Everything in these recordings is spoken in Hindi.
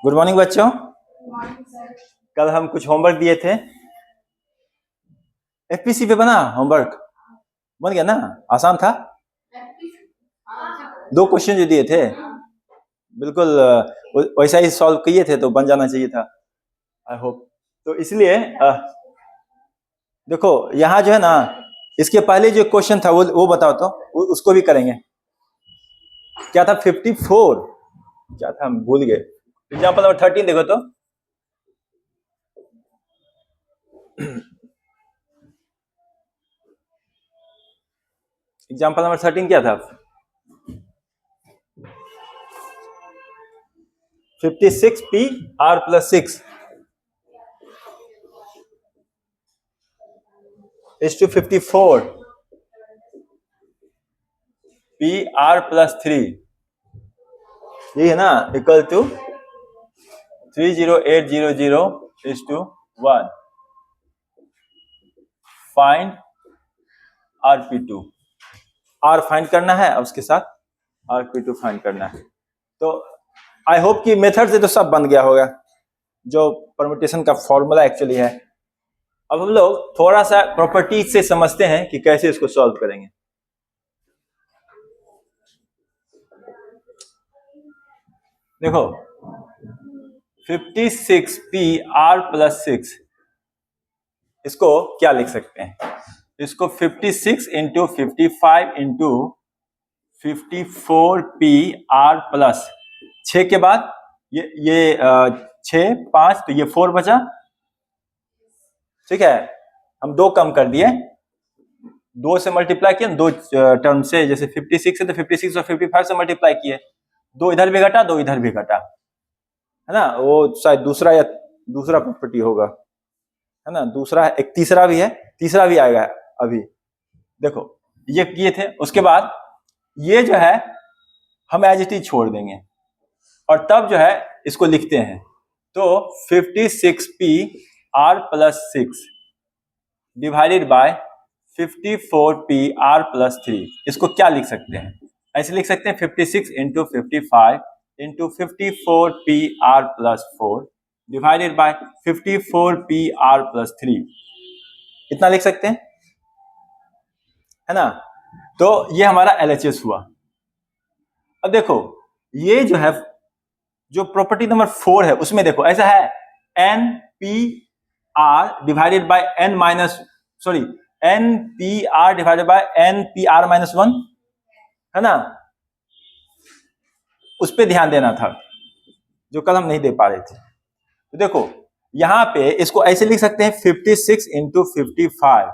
गुड मॉर्निंग बच्चों। कल हम कुछ होमवर्क दिए थे, एफपीसी पे बना होमवर्क, बन गया ना? आसान था। 2 क्वेश्चन जो दिए थे बिल्कुल वैसा ही सॉल्व किए थे तो बन जाना चाहिए था, आई होप। तो इसलिए देखो यहाँ जो है ना, इसके पहले जो क्वेश्चन था वो बताओ तो, उसको भी करेंगे। क्या था? 54 क्या था, हम भूल गए। एग्जाम्पल नंबर 13 देखो तो। एग्जाम्पल नंबर 13 क्या था? 56p r plus 6 is to 54 p r plus 3, यही है ना, equal to 30800 is to 1। Find rp2, r find करना है और उसके साथ rp2 फाइंड करना है। तो आई होप कि मेथड से तो सब बन गया होगा, जो परम्यूटेशन का फॉर्मूला एक्चुअली है। अब हम लोग थोड़ा सा प्रॉपर्टीज से समझते हैं कि कैसे इसको सॉल्व करेंगे। देखो 56p r plus 6, इसको क्या लिख सकते हैं? इसको 56 into 55 into 54p r plus 6 के बाद ये 6 5 तो ये 4 बचा, ठीक है। हम 2 कम कर दिए, 2 से मल्टीप्लाई किए, 2 टर्म से, जैसे 56 है तो 56 और 55 से मल्टीप्लाई किए, 2 इधर भी घटा 2 इधर भी घटा, है ना। वो शायद दूसरा प्रॉपर्टी होगा, है ना। दूसरा, एक तीसरा भी है, तीसरा भी आएगा अभी। देखो ये किए थे, उसके बाद ये जो है हम एज इट इज छोड़ देंगे और तब जो है इसको लिखते हैं। तो 56p r plus 6 divided by 54p r plus 3, इसको क्या लिख सकते हैं? ऐसे लिख सकते हैं 56 into 55 into 54p r plus 4 divided by 54p r plus 3, इतना लिख सकते हैं, है ना। तो ये हमारा LHS हुआ। अब देखो ये जो है, जो प्रॉपर्टी नंबर 4 है उसमें देखो ऐसा है, NPR divided by NPR divided by NPR minus 1, है ना। उस पर ध्यान देना था जो कल हम नहीं दे पा रहे थे। तो देखो यहां पे इसको ऐसे लिख सकते हैं 56 इंटू 55,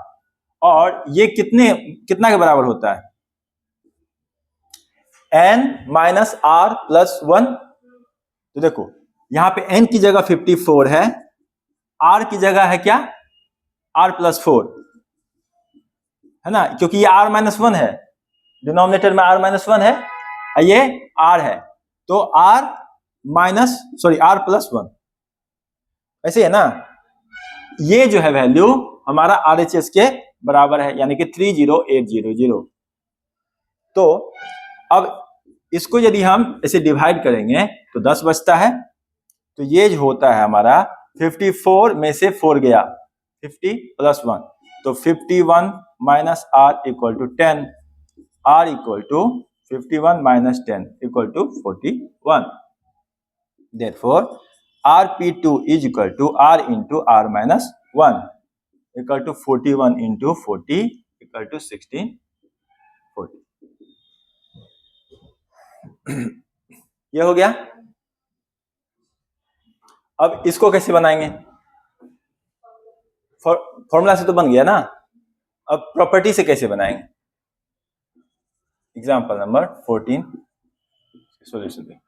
और ये कितना के बराबर होता है? n minus r plus 1। तो देखो यहां पे n की जगह 54 है, r की जगह है क्या? r प्लस 4, है ना, क्योंकि ये r माइनस 1 है, डिनोमिनेटर में r माइनस 1 है, ये r है, तो r प्लस 1, ऐसे है ना। ये जो है वैल्यू हमारा RHS के बराबर है, यानी कि 30800। तो अब इसको यदि हम इसे डिवाइड करेंगे तो 10 बचता है। तो ये जो होता है हमारा 54 में से 4 गया, 50 प्लस 1, तो 51 minus r equal to 10, r equal to 51 minus 10 equal to 41। Therefore rp2 is equal to r into r minus 1 equal to 41 into 40 equal to 1640। ये हो गया। अब इसको कैसे बनाएंगे? फॉर्मूला से तो बन गया ना, अब प्रॉपर्टी से कैसे बनाएंगे? एग्जाम्पल नंबर 14 सॉल्यूशन देखते हैं।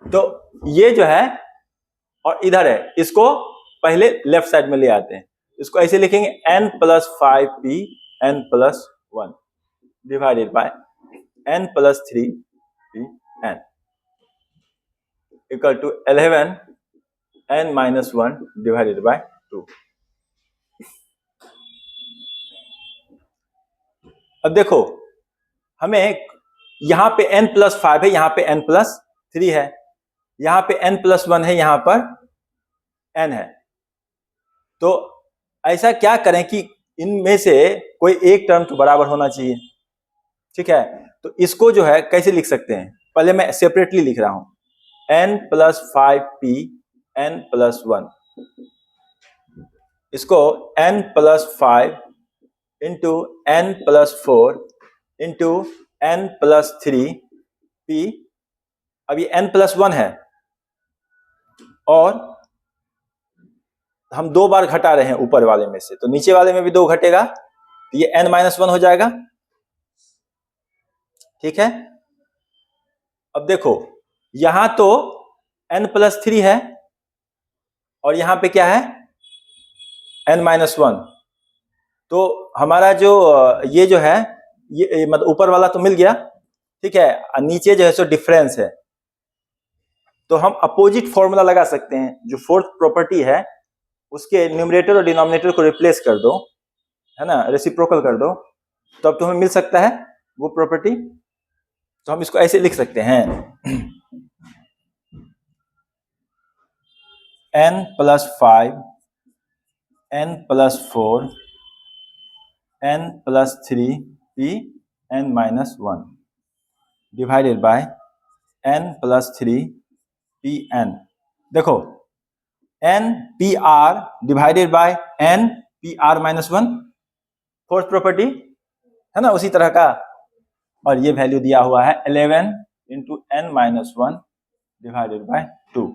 तो ये जो है और इधर है, इसको पहले लेफ्ट साइड में ले आते हैं। इसको ऐसे लिखेंगे n plus 5p n plus 1 divided by n plus 3p n equal to 11 n minus 1 divided by 2। अब देखो हमें यहां पे n प्लस 5 है, यहां पे n प्लस 3 है, यहाँ पे n+1 है, यहाँ पर n है। तो ऐसा क्या करें कि इनमें से कोई एक टर्म तो बराबर होना चाहिए, ठीक है। तो इसको जो है कैसे लिख सकते हैं, पहले मैं सेपरेटली लिख रहा हूं, n+5p n+1, इसको n+5 into n+4 into n+3p, अब ये n+1 है और हम 2 बार घटा रहे हैं ऊपर वाले में से, तो नीचे वाले में भी 2 घटेगा, तो ये n-1 हो जाएगा, ठीक है। अब देखो यहां तो n+3 है और यहां पे क्या है n-1, तो हमारा जो ये जो है ये मतलब ऊपर वाला तो मिल गया, ठीक है, नीचे जो है सो डिफरेंस है। तो हम अपोजिट फॉर्मूला लगा सकते हैं, जो फोर्थ प्रॉपर्टी है उसके न्यूमरेटर और डिनोमिनेटर को रिप्लेस कर दो, है ना, रेसिप्रोकल कर दो, तो अब तुम्हें मिल सकता है वो प्रॉपर्टी। तो हम इसको ऐसे लिख सकते हैं, n+5 n+4 n+3p n-1 divided bye n+3pn। देखो n/p(r) divided by n/p(r-1), fourth property है ना, उसी तरह का, और ये वैल्यू दिया हुआ है 11 इंटू n-1 डिवाइडेड बाय 2।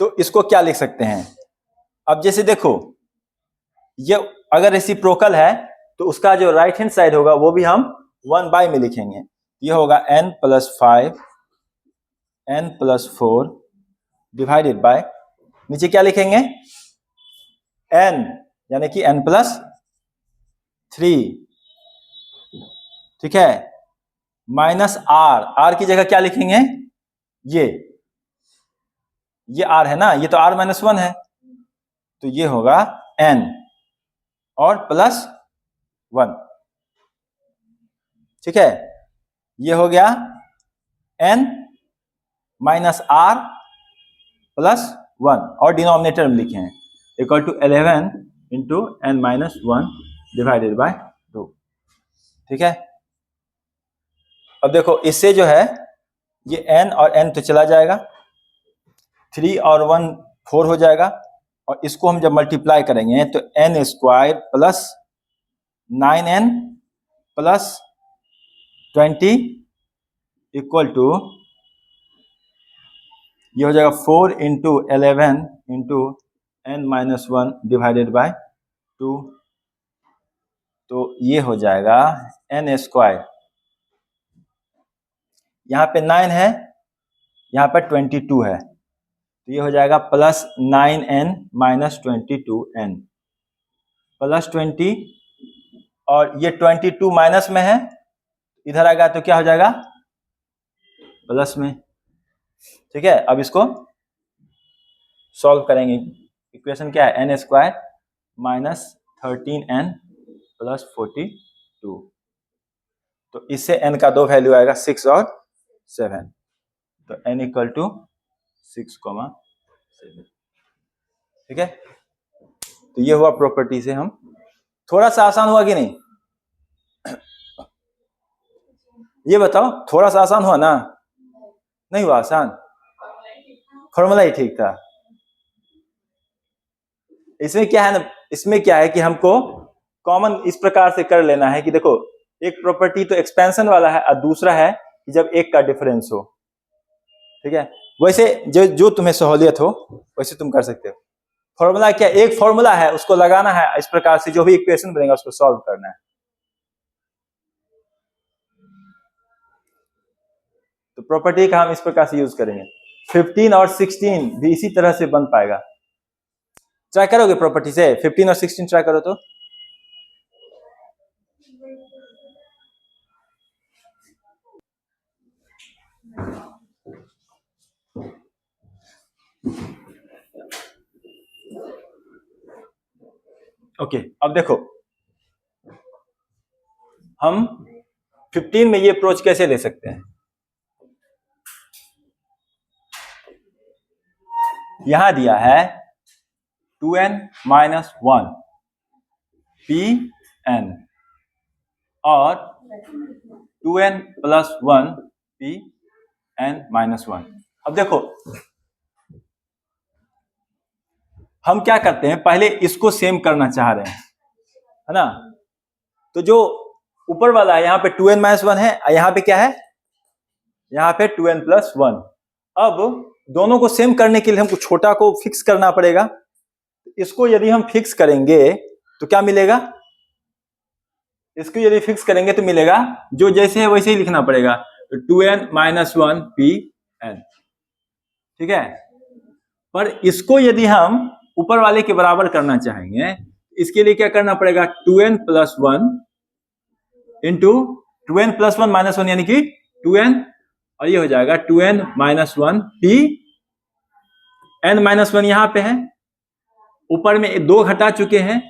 तो इसको क्या लिख सकते हैं, अब जैसे देखो ये अगर रेसिप्रोकल है तो उसका जो राइट हैंड साइड होगा वो भी हम 1/, में लिखेंगे, ये होगा n+5 n+4 डिवाइडेड बाय, नीचे क्या लिखेंगे n यानी कि n+3, ठीक है, माइनस r की जगह क्या लिखेंगे, ये r है ना, ये तो r-1 है, तो ये होगा n और +1, ठीक है, ये हो गया n -r +1 और डिनोमिनेटर में लिखे हैं equal to 11 into n-1 divided by 2, ठीक है। अब देखो इससे जो है ये n और n तो चला जाएगा, 3 और 1 4 हो जाएगा, और इसको हम जब मल्टीप्लाई करेंगे तो n² plus 9n plus 20 equal to, ये हो जाएगा 4 into 11 into n-1 divided by 2, तो ये हो जाएगा n², यहाँ पे 9 है, यहाँ पर 22 है, तो ये हो जाएगा plus 9n minus 22n plus 20, और ये 22 माइनस में है, इधर आएगा तो क्या हो जाएगा प्लस में, ठीक है। अब इसको सॉल्व करेंगे, इक्वेशन क्या है n² माइनस 13n प्लस 42, तो इससे n का 2 वैल्यू आएगा 6 और 7, तो n इक्वल टू 6,7, ठीक है। तो ये हुआ प्रॉपर्टी से, हम थोड़ा सा आसान हुआ कि नहीं, ये बताओ, थोड़ा सा आसान हुआ ना, नहीं हुआ आसान, फॉर्मूला ही ठीक था। इसमें क्या है ना, इसमें क्या है कि हमको कॉमन इस प्रकार से कर लेना है कि देखो एक प्रॉपर्टी तो एक्सपेंशन वाला है और दूसरा है कि जब एक का डिफरेंस हो, ठीक है। वैसे जो तुम्हें सहूलियत हो वैसे तुम कर सकते हो। फॉर्मूला क्या, एक फॉर्मूला है उसको लगाना है, इस प्रकार से जो भी इक्वेशन बनेगा उसको सॉल्व करना है। तो प्रॉपर्टी का हम इस प्रकार से यूज करेंगे, 15 और 16 भी इसी तरह से बन पाएगा। ट्राई करोगे प्रॉपर्टी से 15 और 16 ट्राई करो तो, ओके। अब देखो हम 15 में ये अप्रोच कैसे ले सकते हैं, यहां दिया है 2n माइनस 1 Pn और 2n प्लस 1 Pn माइनस 1। अब देखो हम क्या करते हैं, पहले इसको सेम करना चाह रहे हैं, है ना। तो जो ऊपर वाला है यहाँ पे 2n माइनस 1 है, यहाँ पे क्या है, यहाँ पे 2n प्लस 1। अब दोनों को सेम करने के लिए हमको छोटा को फिक्स करना पड़ेगा। इसको यदि हम फिक्स करेंगे तो क्या मिलेगा, इसको यदि फिक्स करेंगे तो मिलेगा जो जैसे है वैसे ही लिखना पड़ेगा, 2n माइनस 1 Pn, ठीक है। पर इसको यदि हम ऊपर वाले के बराबर करना चाहेंगे, इसके लिए क्या करना पड़ेगा, 2n plus 1 into 2n plus 1 minus 1 यानी कि 2n, और ये हो जाएगा 2n माइनस 1 Pn माइनस 1 यहां पे है, ऊपर में 2 घटा चुके हैं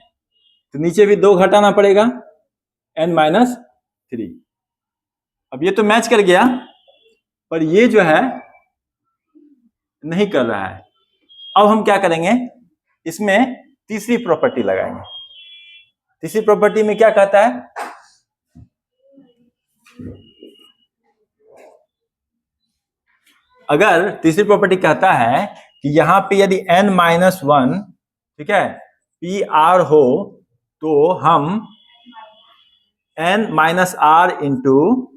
तो नीचे भी 2 घटाना पड़ेगा, n माइनस 3। अब ये तो मैच कर गया, पर ये जो है नहीं कर रहा है। अब हम क्या करेंगे, इसमें तीसरी प्रॉपर्टी लगाएंगे। तीसरी प्रॉपर्टी में क्या कहता है, अगर तीसरी प्रॉपर्टी कहता है कि यहां पे यदि n माइनस 1, ठीक है, पी आर हो तो हम n माइनस आर इंटू,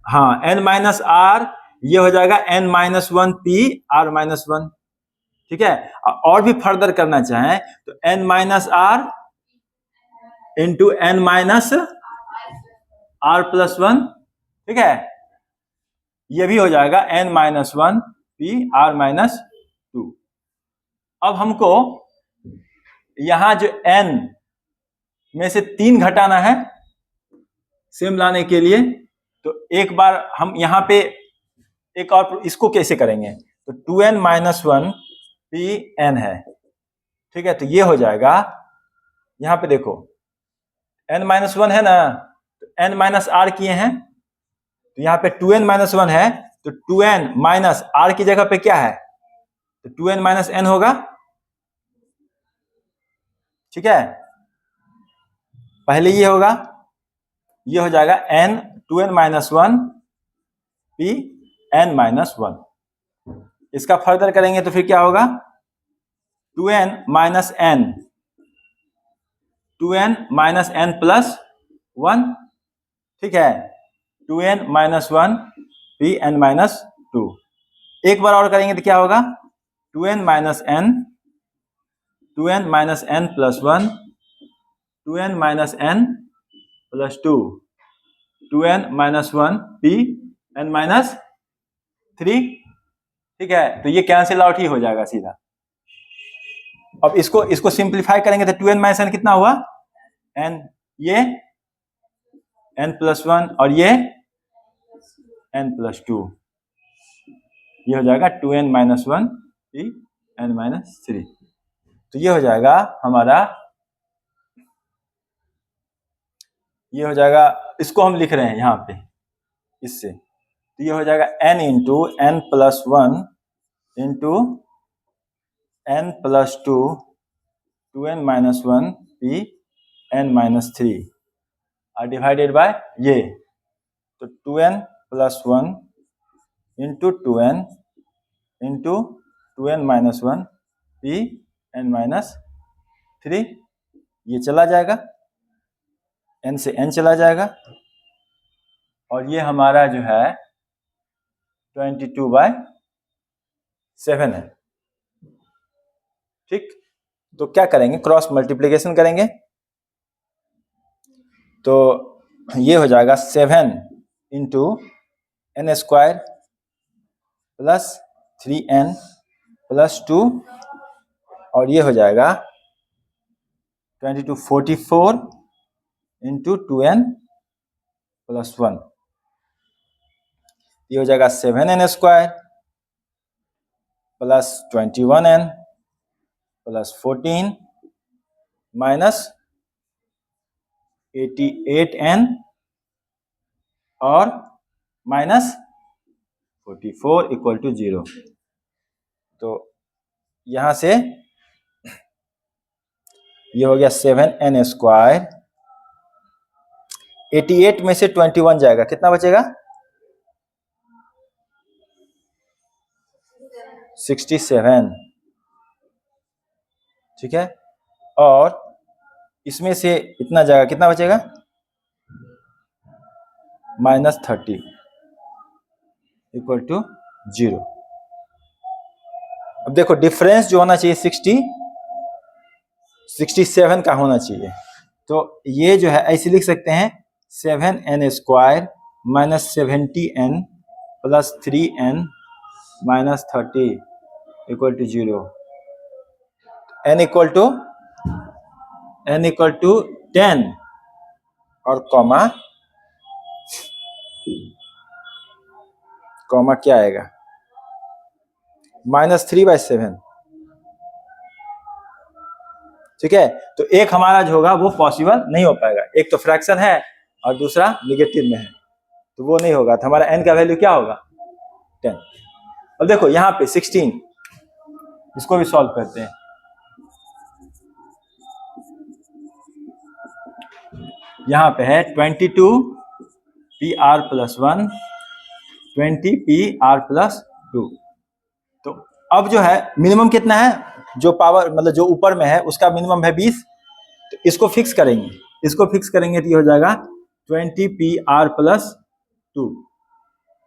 हाँ n माइनस आर, ये हो जाएगा n minus 1 P r minus 1, ठीक है। और भी फर्दर करना चाहें तो n minus r into n minus r plus 1, ठीक है, ये भी हो जाएगा n minus 1 P r minus 2। अब हमको यहां जो n में से 3 घटाना है सेम लाने के लिए, तो एक बार हम यहां पे एक और इसको कैसे करेंगे, तो 2n माइनस 1 Pn है, ठीक है। तो ये हो जाएगा, यहां पे देखो n माइनस 1 है ना, तो n माइनस आर किए हैं, तो यहाँ पे 2n माइनस 1 है, तो 2n माइनस आर की जगह पे क्या है, तो 2n माइनस n होगा, ठीक है। पहले ये होगा, ये हो जाएगा n 2n minus 1 Pn minus 1। इसका फर्दर करेंगे तो फिर क्या होगा, 2n minus n, 2n minus n plus 1, ठीक है, 2n माइनस 1 Pn माइनस 2। एक बार और करेंगे तो क्या होगा, 2n minus n, 2n minus n plus 1, 2n minus n plus 2, 2n minus 1 Pn minus 3, ठीक है। तो ये कैंसिल आउट ही हो जाएगा सीधा। अब इसको सिंप्लीफाई करेंगे तो 2n माइनस n कितना हुआ, n, ये n प्लस 1 और ये n प्लस 2, ये हो जाएगा 2n माइनस 1 Pn माइनस 3। तो ये हो जाएगा हमारा, ये हो जाएगा, इसको हम लिख रहे हैं यहाँ पे इससे, तो ये हो जाएगा n into n plus 1 into n plus 2 2n minus 1 Pn minus 3 और डिवाइडेड बाय ये, तो 2n plus 1 into 2n into 2n minus 1 Pn minus 3, ये चला जाएगा, n से n चला जाएगा, और ये हमारा जो है 22/7 है, ठीक। तो क्या करेंगे, क्रॉस मल्टीप्लिकेशन करेंगे, तो ये हो जाएगा 7 into n square plus 3n plus 2, और ये हो जाएगा 2244 इंटू 2n प्लस 1, ये हो जाएगा 7n square plus 21n plus 14 minus 88n और माइनस 44 इक्वल टू 0। तो यहां से ये हो गया 7n²। 88 में से 21 जाएगा, कितना बचेगा? 67। ठीक है, और इसमें से इतना जाएगा, कितना बचेगा? -30 = 0। अब देखो डिफरेंस जो होना चाहिए 67 का होना चाहिए। तो ये जो है ऐसे लिख सकते हैं 7n² - 70n + 3n - 30 = 0। n = 10 और कॉमा क्या आएगा? -3/7। ठीक है, तो एक हमारा जो होगा वो पॉसिबल नहीं हो पाएगा। एक तो फ्रैक्शन है और दूसरा निगेटिव में है, तो वो नहीं होगा। तो हमारा n का वैल्यू क्या होगा? 10। अब देखो यहाँ पे 16, इसको भी सॉल्व करते हैं। यहाँ पे है 22pr+1 20pr+2। तो अब जो है मिनिमम कितना है, जो पावर मतलब जो ऊपर में है उसका मिनिमम है 20। तो इसको फिक्स करेंगे, तो ये हो जाएगा 20pr+2।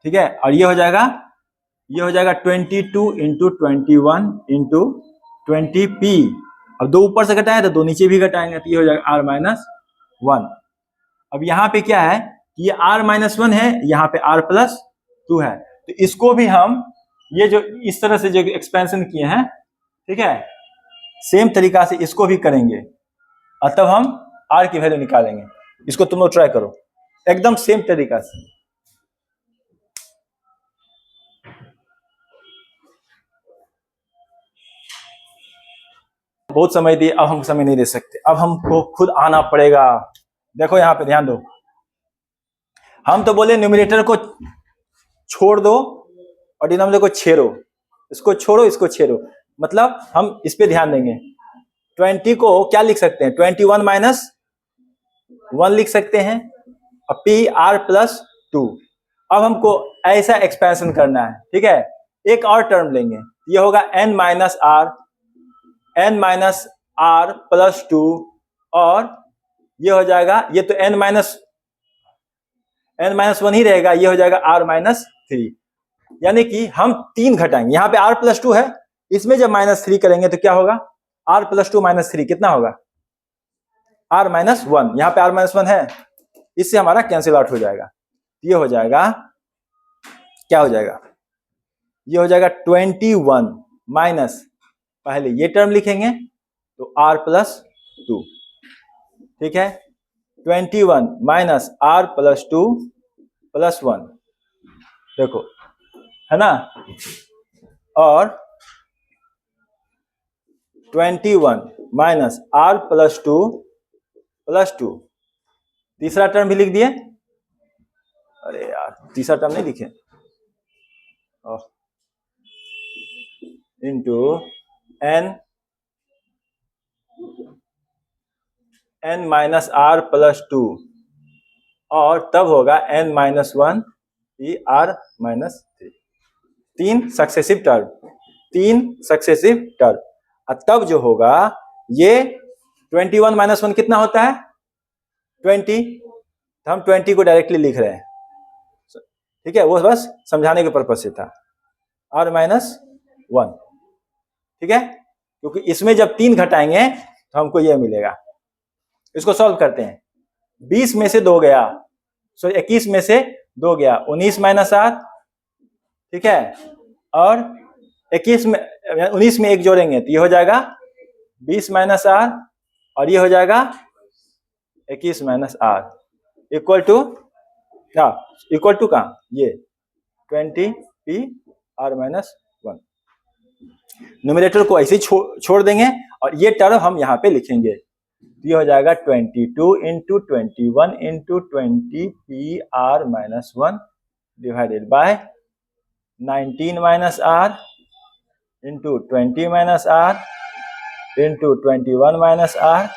ठीक है, और ये हो जाएगा 22 × 21 × 20p। अब दो ऊपर से घटाए तो दो नीचे भी घटाएंगे, तो ये हो जाएगा r-1। अब यहाँ पे क्या है, ये r-1 है, यहाँ पे r+2 है। तो इसको भी हम ये जो इस तरह से जो एक्सपेंशन किए हैं, ठीक है, सेम तरीका से इसको भी करेंगे और तब हम r की वैल्यू निकालेंगे। इसको तुम लोग ट्राई करो एकदम सेम तरीका से। बहुत समय दिए, अब हम समय नहीं दे सकते, अब हमको खुद आना पड़ेगा। देखो यहाँ पे ध्यान दो, हम तो बोले न्यूमरेटर को छोड़ दो और डिनोमिनेटर को छेड़ो, इसको छोड़ो इसको छेड़ो, मतलब हम इस पे ध्यान देंगे। 20 को क्या लिख सकते हैं? 21 - 1 लिख सकते हैं, और pr+2। अब हमको ऐसा एक्सपेंशन करना है, ठीक है। एक और टर्म लेंगे, ये होगा n - r+2, और ये हो जाएगा, ये तो n-1 ही रहेगा, ये हो जाएगा r-3। यानी कि हम 3 घटाएंगे, यहाँ पे r+2 है, इसमें जब -3 करेंगे तो क्या होगा? r+2 - 3 कितना होगा? r-1। यहाँ पे r-1 है, इससे हमारा कैंसिल आउट हो जाएगा। ये हो जाएगा, क्या हो जाएगा? ये हो जाएगा 21 माइनस, पहले ये टर्म लिखेंगे तो r+2, ठीक है। 21 माइनस r+2 + 1, देखो है ना, और 21 माइनस r+2 + 2, तीसरा टर्म भी लिख दिए। अरे यार तीसरा टर्म नहीं लिखे, इंटू n माइनस r+2, और तब होगा n-1 r-3। 3 सक्सेसिव टर्म, और तब जो होगा ये 21 - 1 कितना होता है? 20। तो हम 20 को डायरेक्टली लिख रहे हैं, ठीक है, वो बस समझाने के पर्पज से था, r-1, ठीक है। क्योंकि इसमें जब 3 घटाएंगे तो हमको ये मिलेगा। इसको सॉल्व करते हैं। 20 में से 2 गया, सॉरी 21 में से 2 गया, 19 - 7, ठीक है, और 19 में 1 जोड़ेंगे तो ये हो जाएगा 20 - r, और ये हो जाएगा 21 - r इक्वल टू क्या? इक्वल टू कहाँ? ये 20pr-1। न्यूमरेटर को ऐसे ही छोड़ देंगे और ये टर्म हम यहाँ पे लिखेंगे। ये हो जाएगा 22 × 21 × 20pr-1 divided by 19 - r into 20 minus r into 21 minus r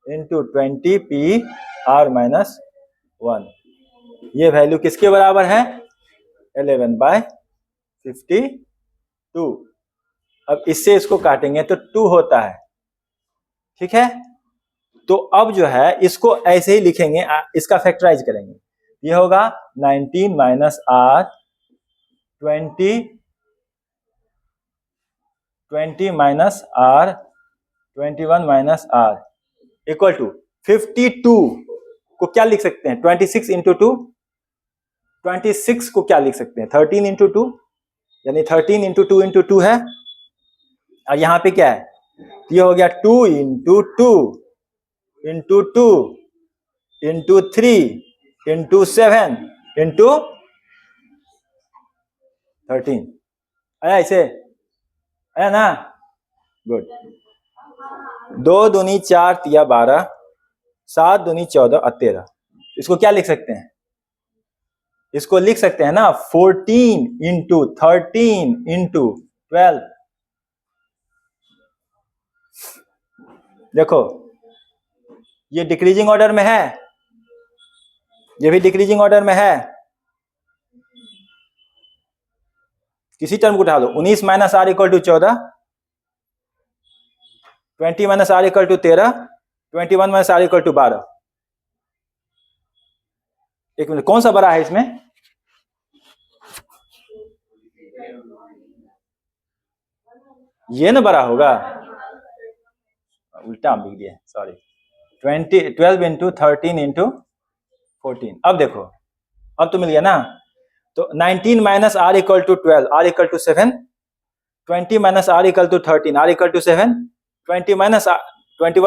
into 20 P r minus 1। ये वैल्यू किसके बराबर है? 11/52। अब इससे इसको काटेंगे तो 2 होता है, ठीक है। तो अब जो है इसको ऐसे ही लिखेंगे, इसका फैक्टराइज करेंगे। ये होगा 19 minus r 20 minus r 21 minus r equal to 52 को क्या लिख सकते हैं? 26 इंटू 2। 26 को क्या लिख सकते हैं? 13 इंटू 2, यानी 13 इंटू 2 इंटू 2 है। और यहां पे क्या है? ये हो गया 2 into 2 into 2 into 3 into 7 into 13। आया इसे? आया ना? गुड। 2 दूनी 4 तिया 12, 7 दूनी 14 और 13। इसको क्या लिख सकते हैं? इसको लिख सकते हैं ना 14 इंटू 13 इंटू 12। देखो ये डिक्रीजिंग ऑर्डर में है, ये भी डिक्रीजिंग ऑर्डर में है। किसी टर्म को उठा लो। 19 minus r equal to 14, 20 minus r equal to 13, 21 minus r equal to 12। एक मिनट, कौन सा बड़ा है इसमें? ये ना बड़ा होगा, उल्टा लिख दिया, सॉरी। 12 into 13 into 14। अब देखो, अब तो मिल गया ना। तो 19 minus r equal to 12, r equal to 7, 20 minus r equal to 13, r equal to 7, 21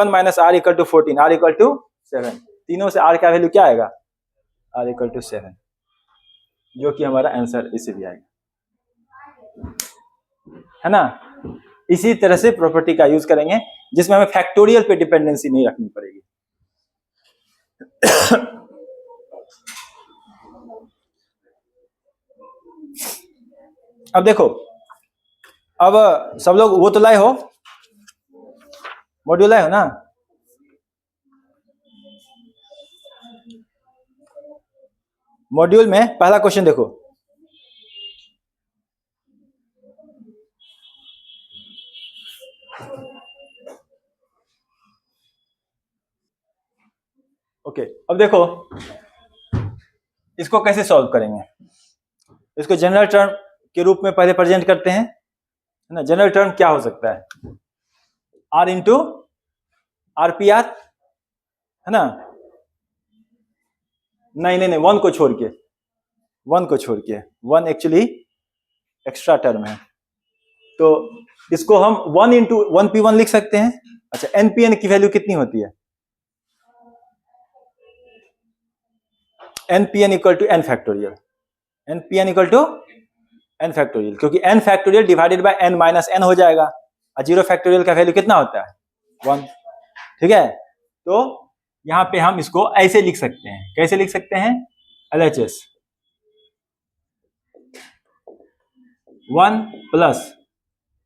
minus r equal to 14, r equal to 7। तीनों से आर का वैल्यू क्या आएगा? आर इक्वल टू 7, जो कि हमारा आंसर इसे भी आएगा, है ना। इसी तरह से प्रॉपर्टी का यूज करेंगे जिसमें हमें फैक्टोरियल पे डिपेंडेंसी नहीं रखनी पड़ेगी। अब देखो, अब सब लोग वो तो लाए हो, मॉड्यूल लाए हो ना? मॉड्यूल में पहला क्वेश्चन देखो। ओके, अब देखो इसको कैसे सॉल्व करेंगे। इसको जनरल टर्म के रूप में पहले प्रेजेंट करते हैं, है ना। जनरल टर्म क्या हो सकता है? R into r P r, है ना। नहीं नहीं नहीं, 1 को छोड़ के, 1 को छोड़ के, 1 एक्चुअली एक्स्ट्रा टर्म है। तो इसको हम 1 इंटू 1p1 लिख सकते हैं। अच्छा, npn की वैल्यू कितनी होती है? npn equal to n factorial, npn equal to n factorial, क्योंकि n factorial divided by n minus n हो जाएगा। और 0 फैक्टोरियल का वैल्यू कितना होता है? 1, ठीक है। तो यहां पे हम इसको ऐसे लिख सकते हैं। कैसे लिख सकते हैं? LHS 1 plus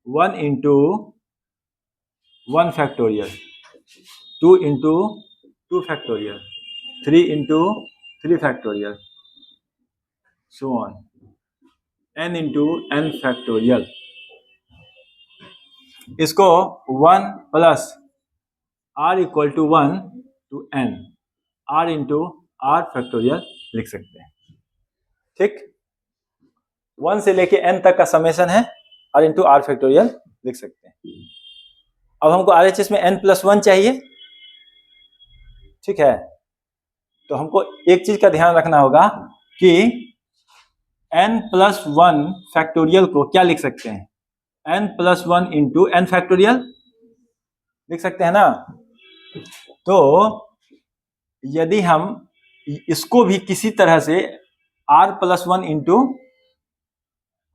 1 into 1 factorial, 2 into 2 factorial, 3 into 3 factorial, so on, n into n factorial. इसको 1 plus r equal to 1 to n, r into r factorial लिख सकते हैं, ठीक। 1 से लेके n तक का समेशन है, r इंटू r फैक्टोरियल लिख सकते हैं। अब हमको RHS में n प्लस 1 चाहिए, ठीक है। तो हमको एक चीज का ध्यान रखना होगा कि n प्लस 1 फैक्टोरियल को क्या लिख सकते हैं? n plus 1 into n factorial लिख सकते हैं ना। तो यदि हम इसको भी किसी तरह से r plus 1 into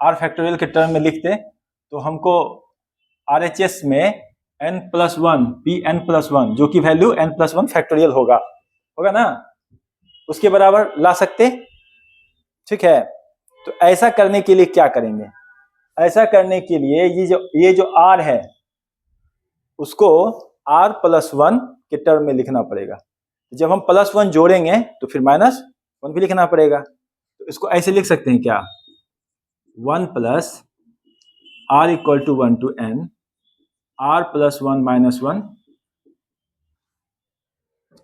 r factorial के टर्म में लिखते तो हमको RHS में n प्लस 1 pn प्लस 1, जो कि वैल्यू n प्लस 1 फैक्टोरियल होगा ना, उसके बराबर ला सकते, ठीक है। तो ऐसा करने के लिए क्या करेंगे? ऐसा करने के लिए ये जो r है उसको r प्लस 1 के टर्म में लिखना पड़ेगा। जब हम प्लस 1 जोड़ेंगे तो फिर माइनस 1 भी लिखना पड़ेगा। तो इसको ऐसे लिख सकते हैं क्या, 1 plus r equal to 1 to n r plus 1 minus 1,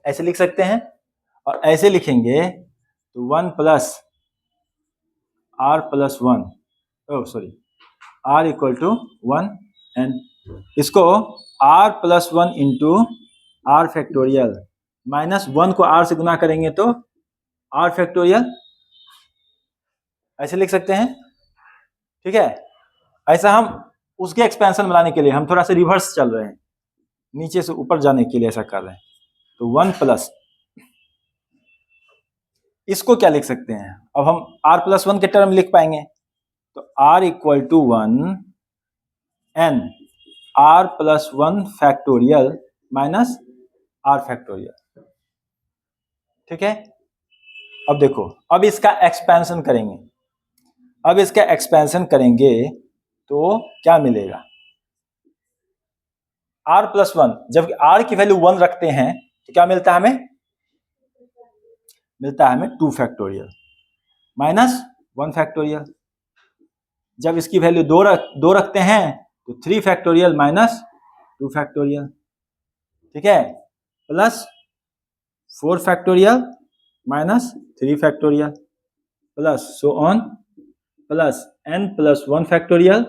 ऐसे लिख सकते हैं। और ऐसे लिखेंगे तो 1 plus r plus 1, r equal to 1 n, इसको r plus 1 into r factorial minus 1 को r से गुना करेंगे तो r फैक्टोरियल, ऐसे लिख सकते हैं। ठीक है, ऐसा हम उसके एक्सपेंशन बनाने के लिए हम थोड़ा सा रिवर्स चल रहे हैं, नीचे से ऊपर जाने के लिए ऐसा कर रहे हैं। तो 1 प्लस, इसको क्या लिख सकते हैं, अब हम r प्लस 1 के टर्म लिख पाएंगे। तो r equal to 1 n r plus 1 factorial minus r factorial. ठीक है, अब देखो, अब इसका एक्सपेंशन करेंगे। अब इसका एक्सपेंशन करेंगे तो क्या मिलेगा, r प्लस 1, जब r की वैल्यू 1 रखते हैं तो क्या मिलता है हमें, मिलता है हमें 2 फैक्टोरियल माइनस 1 फैक्टोरियल। जब इसकी वैल्यू 2 रखते हैं तो 3 फैक्टोरियल माइनस 2 फैक्टोरियल। ठीक है, plus 4 factorial minus 3 factorial plus so on plus n plus 1 factorial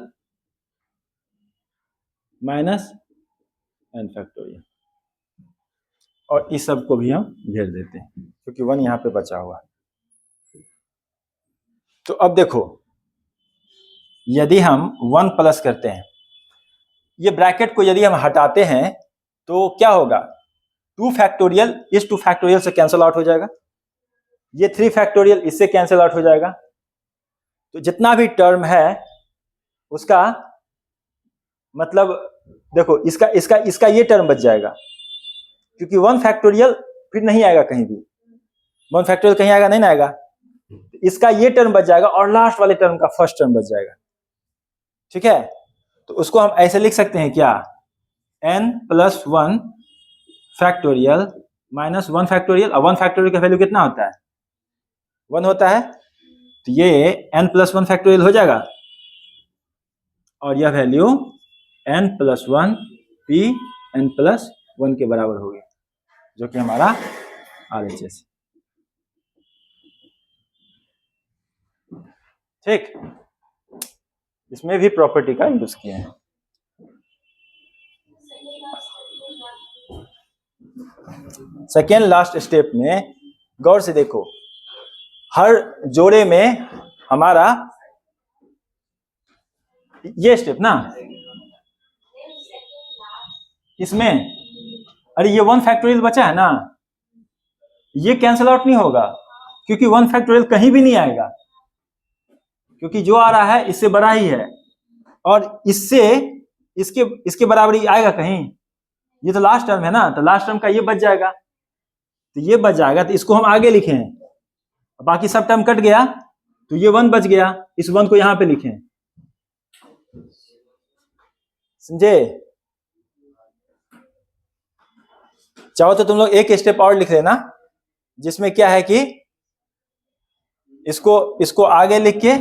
minus n factorial. और इस सब को भी हम घेर देते हैं क्योंकि 1 यहाँ पे बचा हुआ है। तो अब देखो, यदि हम 1 प्लस करते हैं, ये ब्रैकेट को यदि हम हटाते हैं तो क्या होगा, 2 फैक्टोरियल इस 2 फैक्टोरियल से कैंसिल आउट हो जाएगा, ये 3 फैक्टोरियल इससे कैंसिल आउट हो जाएगा। तो जितना भी टर्म है उसका मतलब देखो, इसका ये टर्म बच जाएगा क्योंकि 1 फैक्टोरियल फिर नहीं आएगा कहीं भी, 1 फैक्टोरियल कहीं आएगा नहीं ना आएगा, इसका ये टर्म बच जाएगा और लास्ट वाले टर्म का फर्स्ट टर्म बच जाएगा। ठीक है, तो उसको हम ऐसे लिख सकते हैं क्या, n plus 1 factorial minus 1 factorial. और 1 फैक्टोरियल का वैल्यू कितना होता है, 1 होता है। तो ये n प्लस 1 फैक्टोरियल हो जाएगा और यह value n plus 1 p n plus 1 के बराबर हो गया, जो कि हमारा RHS। ठीक, इसमें भी प्रॉपर्टी का यूज किए हैं। सेकेंड लास्ट स्टेप में गौर से देखो, हर जोड़े में हमारा ये स्टेप ना, इसमें अरे ये 1 फैक्टोरियल बचा है ना, ये कैंसिल आउट नहीं होगा क्योंकि 1 फैक्टोरियल कहीं भी नहीं आएगा, क्योंकि जो आ रहा है इससे बड़ा ही है और इससे इसके बराबर ही आएगा कहीं। ये तो लास्ट टर्म है ना, तो लास्ट टर्म का ये बच जाएगा, तो ये बच जाएगा, तो इसको हम आगे लिखें, बाकी सब टर्म कट गया तो ये 1 बच गया, इस 1 को यहां पे लिखें। समझे, चाहो तो तुम लोग एक स्टेप और लिख लेना, जिसमें क्या है कि इसको आगे लिख के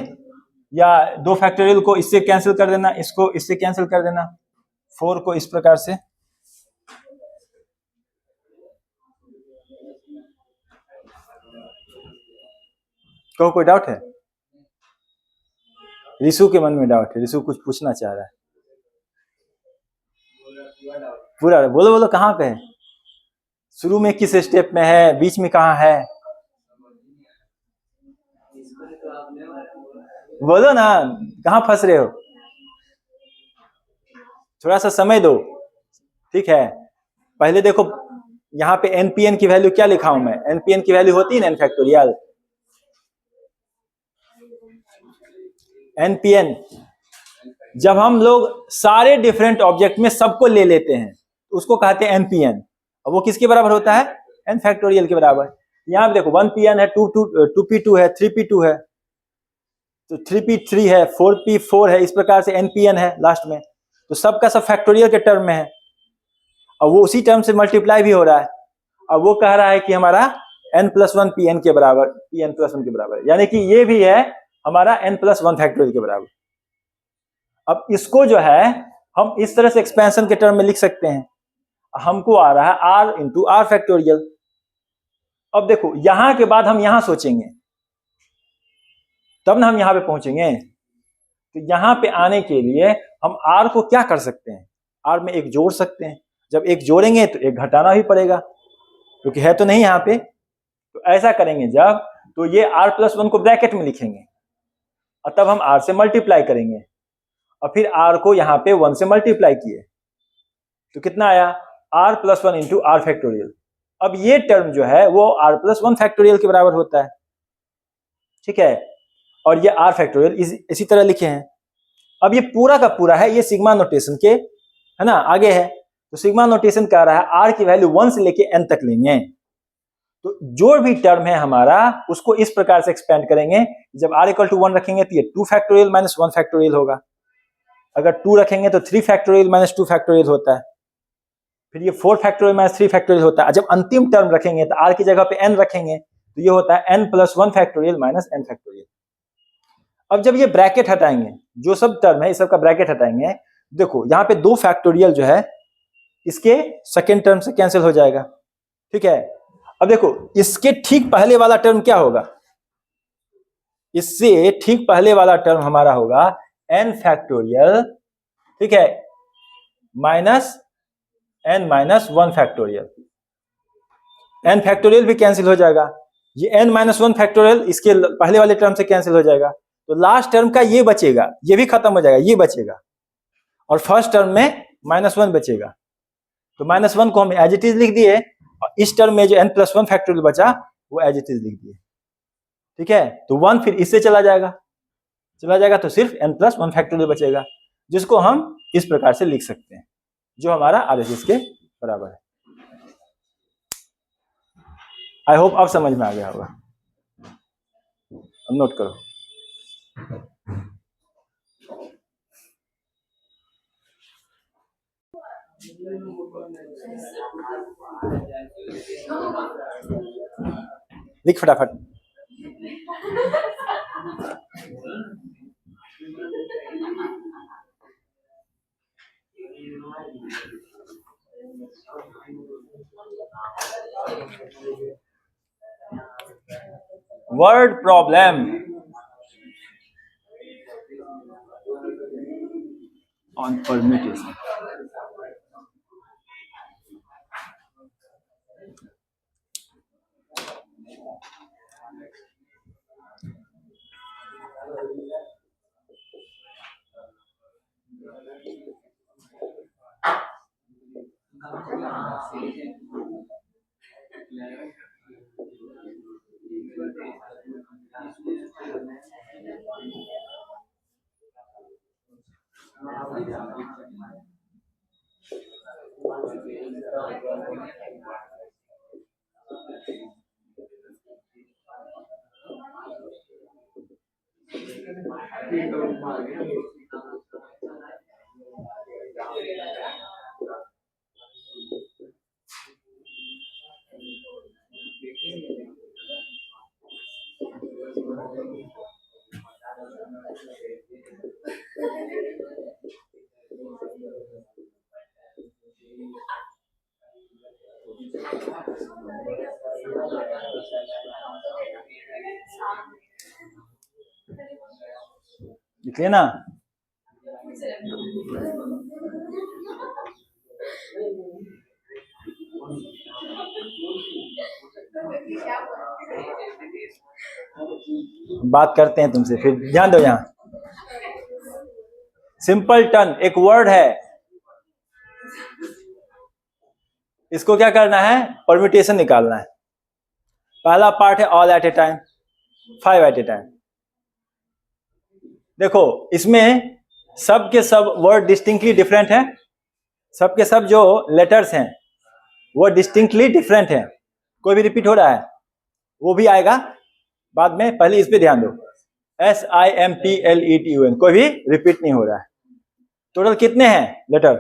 या 2 फैक्टोरियल को इससे कैंसिल कर देना, इसको इससे कैंसिल कर देना, 4 को इस प्रकार से। कोई डाउट है, रिशु के मन में डाउट है, रिशु कुछ पूछना चाह रहा है, पूरा बोलो बोलो, कहाँ पे है, शुरू में किस स्टेप में है, बीच में कहाँ है, बोलो ना, कहाँ फंस रहे हो, थोड़ा सा समय दो। ठीक है, पहले देखो यहाँ पे npn की वैल्यू क्या लिखा हूं मैं, npn की वैल्यू होती है ना n फैक्टोरियल, npn जब हम लोग सारे डिफरेंट ऑब्जेक्ट में सबको ले लेते हैं तो उसको कहते हैं npn, और वो किसके बराबर होता है, n फैक्टोरियल के बराबर। यहाँ पे देखो 1pn है, 2p2 है, 3p2 है, तो 3p3 है, 4p4 है, इस प्रकार से npn है लास्ट में, तो सबका सब फैक्टोरियल के टर्म में है, और वो उसी टर्म से मल्टीप्लाई भी हो रहा है। अब वो कह रहा है कि हमारा n+1 pn के बराबर, pn+1 के बराबर, यानी कि ये भी है हमारा n+1 फैक्टोरियल के बराबर। अब इसको जो है हम इस तरह से एक्सपेंशन के टर्म में लिख सकते हैं, हमको आ रहा है r इंटू आर फैक्टोरियल। अब देखो यहां के बाद हम यहां सोचेंगे, तब ना हम यहां पे पहुंचेंगे। तो यहां पे आने के लिए हम r को क्या कर सकते हैं, r में एक जोड़ सकते हैं, जब एक जोड़ेंगे तो एक घटाना भी पड़ेगा, क्योंकि है तो नहीं यहाँ पे। तो ऐसा करेंगे जब, तो ये r+1 को ब्रैकेट में लिखेंगे, और तब हम r से मल्टीप्लाई करेंगे, और फिर r को यहाँ पे 1 से मल्टीप्लाई किए, तो कितना आया r+1 इंटू आर फैक्टोरियल। अब ये टर्म जो है वो r+1 फैक्टोरियल के बराबर होता है, ठीक है, और ये r फैक्टोरियल इसी तरह लिखे हैं। अब ये पूरा का पूरा है, ये सिग्मा नोटेशन के है ना आगे है, तो सिग्मा नोटेशन कह रहा है r की वैल्यू 1 से लेके n तक लेंगे। तो जो भी टर्म है हमारा उसको इस प्रकार से एक्सपेंड करेंगे, जब r = 1 रखेंगे तो ये 2 फैक्टोरियल माइनस 1 फैक्टोरियल होगा, अगर 2 रखेंगे तो 3 फैक्टोरियल माइनस 2 फैक्टोरियल होता है, फिर ये 4 फैक्टोरियल माइनस 3 फैक्टोरियल होता है। जब अंतिम टर्म रखेंगे तो r की जगह पे n रखेंगे, तो ये होता है n+1 factorial minus n factorial. अब जब ये ब्रैकेट हटाएंगे, जो सब टर्म है इस सब का ब्रैकेट हटाएंगे, देखो यहाँ पे 2 फैक्टोरियल जो है इसके सेकेंड टर्म से कैंसिल हो जाएगा, ठीक है। अब देखो इसके ठीक पहले वाला टर्म क्या होगा, इससे ठीक पहले वाला टर्म हमारा होगा n फैक्टोरियल, ठीक है, minus n minus 1 factorial. n factorial भी कैंसिल हो जाएगा, ये n माइनस 1 फैक्टोरियल इसके पहले वाले टर्म से कैंसिल हो जाएगा, तो लास्ट टर्म का ये बचेगा, ये भी खत्म हो जाएगा, ये बचेगा, और फर्स्ट टर्म में -1 बचेगा। तो -1 को हम एज इट इज लिख दिए, और इस टर्म में जो n+1 फैक्टोरियल बचा वो एज इट इज लिख दिए, ठीक है। तो 1 फिर इससे चला जाएगा तो सिर्फ n+1 फैक्टोरियल बचेगा, जिसको हम इस प्रकार से लिख सकते हैं, जो हमारा RHS के बराबर है। आई होप अब समझ में आ गया होगा, अब नोट करो। लिख फटाफट। Word problem on permutation. लिख लेना। बात करते हैं तुमसे, फिर ध्यान दो। यहां सिंपलटन एक वर्ड है, इसको क्या करना है, परम्यूटेशन निकालना है। पहला पार्ट है all at a time, 5 at a time. देखो इसमें सब के सब वर्ड डिस्टिंक्टली डिफरेंट है, सब के सब जो लेटर्स हैं वो डिस्टिंक्टली डिफरेंट है, कोई भी रिपीट हो रहा है वो भी आएगा बाद में, पहले इस पे ध्यान दो। SIMPLETUN, कोई भी रिपीट नहीं हो रहा है। टोटल कितने हैं लेटर?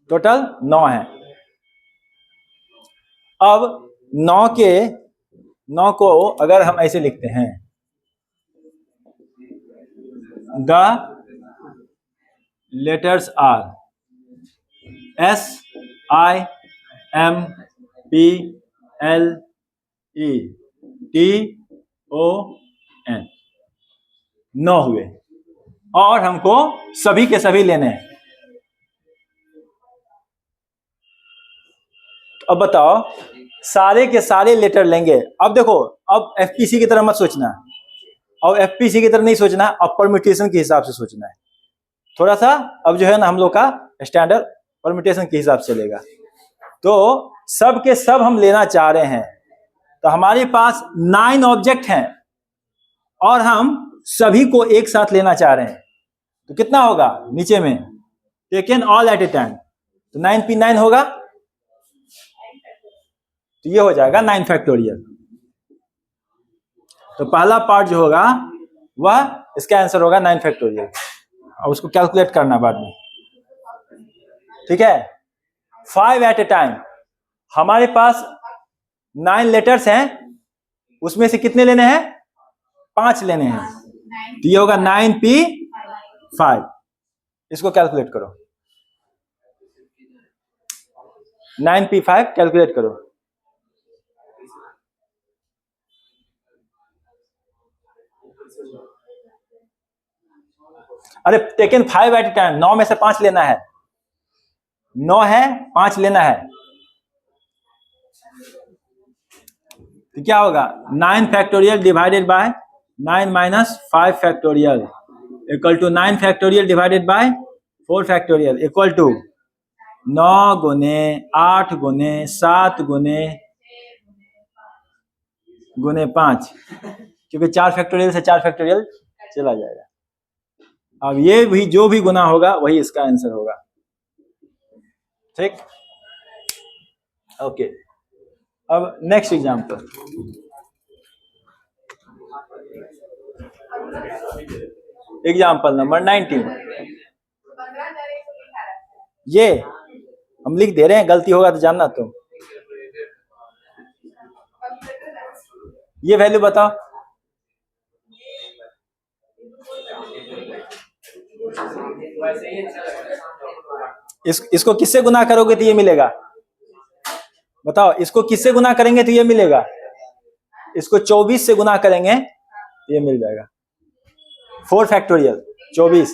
टोटल 9 है। अब 9 को अगर हम ऐसे लिखते हैं, द लेटर्स आर SIMPLETUN, 9 हुए और हमको सभी के सभी लेने हैं। अब बताओ, सारे के सारे लेटर लेंगे। अब देखो, अब एफपीसी की तरह मत सोचना, अब एफपीसी की तरह नहीं सोचना, अब परम्यूटेशन के हिसाब से सोचना है थोड़ा सा। अब जो है ना, हम लोग का स्टैंडर्ड परम्यूटेशन के हिसाब से लेगा। तो सब के सब हम लेना चाह रहे हैं, तो हमारे पास 9 ऑब्जेक्ट हैं और हम सभी को एक साथ लेना चाह रहे हैं, तो कितना होगा नीचे में? Taken all at a time, तो 9p9 होगा, तो ये हो जाएगा 9 फैक्टोरियल। तो पहला पार्ट जो होगा वह इसका आंसर होगा 9 फैक्टोरियल, और उसको कैलकुलेट करना बाद में, ठीक है। 5 एट ए टाइम, हमारे पास 9 लेटर्स हैं, उसमें से कितने लेने हैं? 5 लेने हैं, तो ये होगा 9p5। इसको कैलकुलेट करो, 9p5 कैलकुलेट करो। अरे टेकन 5 एट ए टाइम, 9 में से 5 लेना है, 9 है 5 लेना है, तो क्या होगा? 9 factorial divided by 9 minus 5 factorial equal to 9 factorial divided by 4 factorial equal to 9 गुने 8 गुने 7 गुने 5, क्योंकि 4 फैक्टोरियल से 4 फैक्टोरियल चला जाएगा। अब ये भी जो भी गुना होगा वही इसका आंसर होगा, ठीक। ओके, अब नेक्स्ट एग्जांपल, एग्जांपल नंबर 19। ये हम लिख दे रहे हैं, गलती होगा तो जानना तुम। ये वैल्यू बताओ, इसको किससे गुना करोगे तो ये मिलेगा? बताओ, इसको किससे गुना करेंगे तो ये मिलेगा? इसको 24 से गुना करेंगे तो ये मिल जाएगा 4 फैक्टोरियल 24,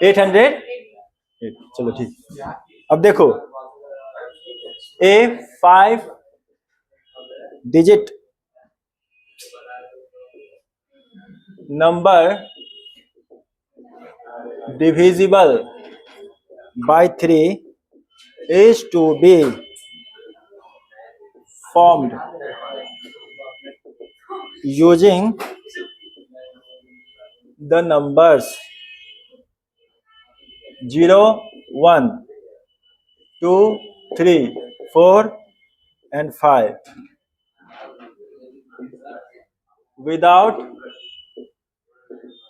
800। चलो ठीक। अब देखो, ए 5 digit number divisible by 3 is to be formed using the numbers 0, 1, 2, 3, 4 and 5 without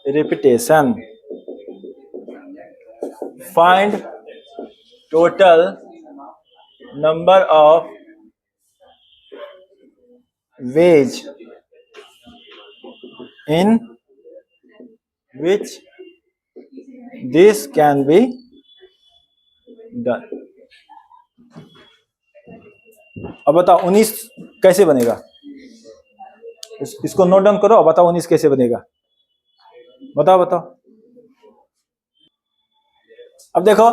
repetition. Find total number of ways in which this can be done. अब बताओ 19 कैसे बनेगा? इसको नोट डाउन करो, बताओ 19 कैसे बनेगा, बताओ बताओ। अब देखो,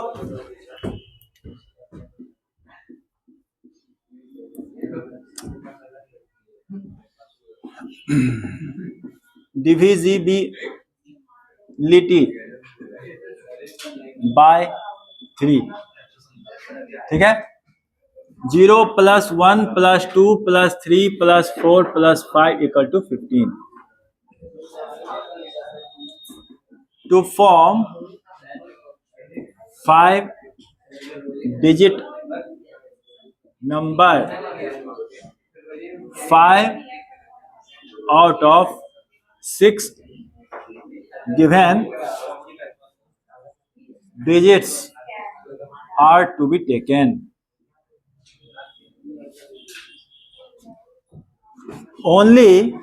डिविजिबिलिटी बाय 3, ठीक है। 0 + 1 + 2 + 3 + 4 + 5 equal to 15। To form 5 digit number 5 out of 6 given digits are to be taken. Only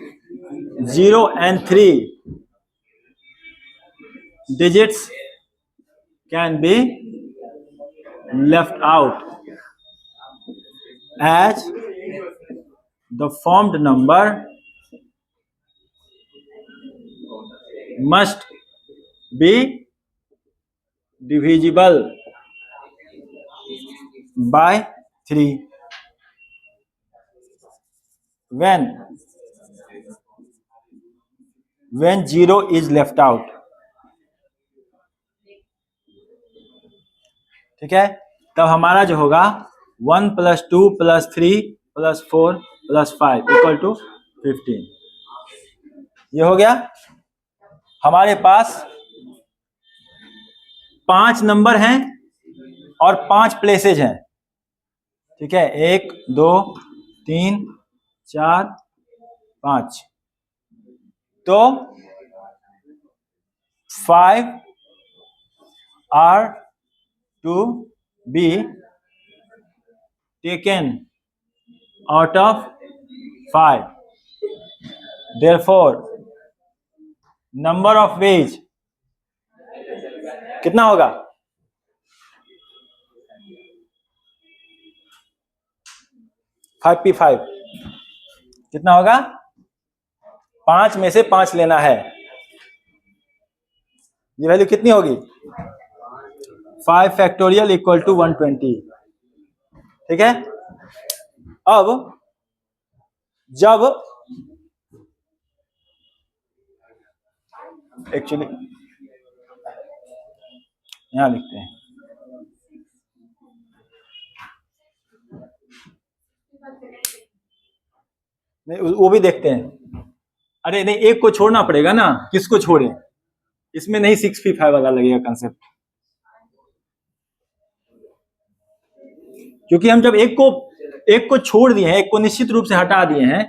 0 and 3 digits can be left out as the formed number must be divisible by 3 when 0 is left out. ठीक है, तब हमारा जो होगा 1 + 2 + 3 + 4 + 5 = 15. ये हो गया. हमारे पास 5 नंबर हैं और 5 प्लेसेज हैं. ठीक है, 1 2 3 4 5. तो 5 are to be taken out of 5. Therefore, number of ways कितना होगा? 5p5 कितना होगा? 5 में से 5 लेना है. ये वैल्यू कितनी होगी? 5 फैक्टोरियल इक्वल टू 120. ठीक है, अब जब एक्चुअली यहां लिखते हैं, नहीं वो भी देखते हैं. अरे नहीं, एक को छोड़ना पड़ेगा ना. किसको छोड़े? इसमें नहीं 6p5 वाला लगेगा कंसेप्ट, क्योंकि हम जब एक को छोड़ दिए हैं, एक को निश्चित रूप से हटा दिए हैं,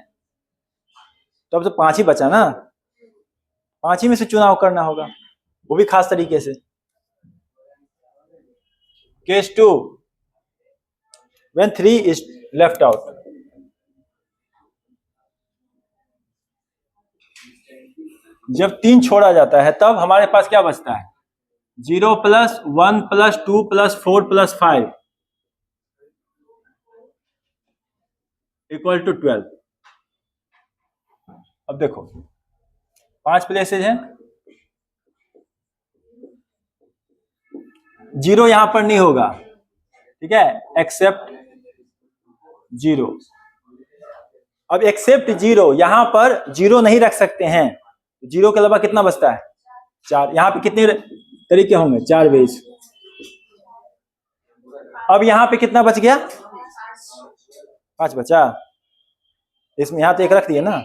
तो अब तो 5 ही बचा ना. 5 ही में से चुनाव करना होगा, वो भी खास तरीके से. Case 2 when 3 is left out. जब 3 छोड़ा जाता है तब हमारे पास क्या बचता है? 0 + 1 + 2 + 4 + 5 = 12. अब देखो 5 प्लेसेज हैं. 0 यहां पर नहीं होगा. ठीक है, एक्सेप्ट 0. अब एक्सेप्ट 0 यहां पर 0 नहीं रख सकते हैं. 0 के अलावा कितना बचता है? 4. यहां पे कितने तरीके होंगे? 4 वेज. अब यहां पे कितना बच गया? 5 बचा. इसमें यहां तो 1 रख दिए ना,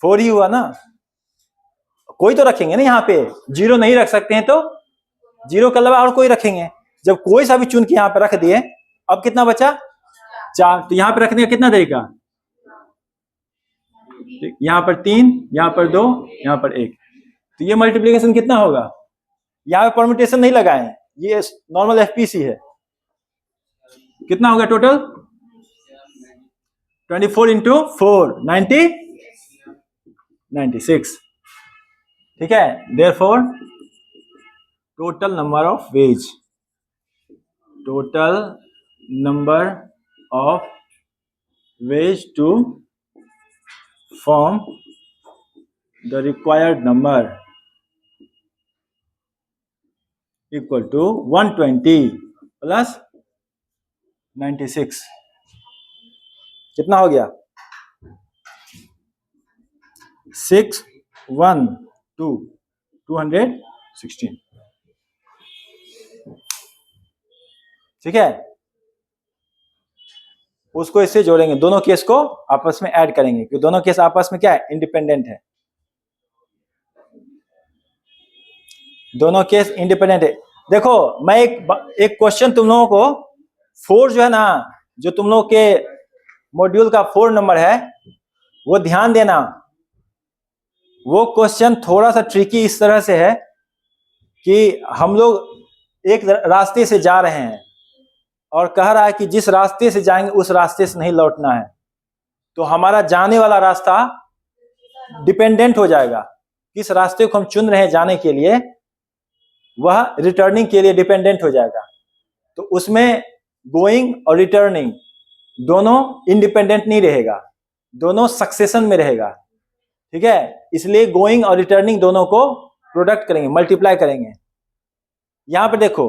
4 ही हुआ ना. कोई तो रखेंगे ना यहां पे. 0 नहीं रख सकते हैं तो 0 के अलावा और कोई रखेंगे. जब कोई सा भी चुन के यहां पे रख दिए, अब कितना बचा? 4. तो यहां पे रखने का कितना तरीका? यहां पर 3, यहां पर 2, यहां पर 1. तो ये मल्टीप्लिकेशन कितना होगा? यहां पे परम्यूटेशन नहीं लगाए, ये नॉर्मल एफपीसी है. कितना होगा टोटल? 24 × 4 96. ठीक है, therefore total number of ways to form the required number equal to 120 plus 96. कितना हो गया? 216. ठीक है, उसको इससे जोड़ेंगे, दोनों केस को आपस में ऐड करेंगे, क्योंकि दोनों केस आपस में क्या है? इंडिपेंडेंट है. दोनों केस इंडिपेंडेंट है. देखो मैं एक क्वेश्चन तुम लोगों को 4 जो है ना, जो तुम लोग के मॉड्यूल का 4 नंबर है, वो ध्यान देना, वो क्वेश्चन थोड़ा सा ट्रिकी इस तरह से है कि हम लोग एक रास्ते से जा रहे हैं और कह रहा है कि जिस रास्ते से जाएंगे उस रास्ते से नहीं लौटना है, तो हमारा जाने वाला रास्ता डिपेंडेंट हो जाएगा। किस रास्ते को हम चुन रहे हैं जाने के लिए, वह रिटर्निंग के लिए डिपेंडेंट हो जाएगा। तो उसमें गोइंग और रिटर्निंग दोनों इंडिपेंडेंट नहीं रहेगा, दोनों सक्सेशन में रहेगा, ठीक है। इसलिए गोइंग और रिटर्निंग दोनों को प्रोडक्ट करेंगे, मल्टीप्लाई करेंगे। यहां पे देखो,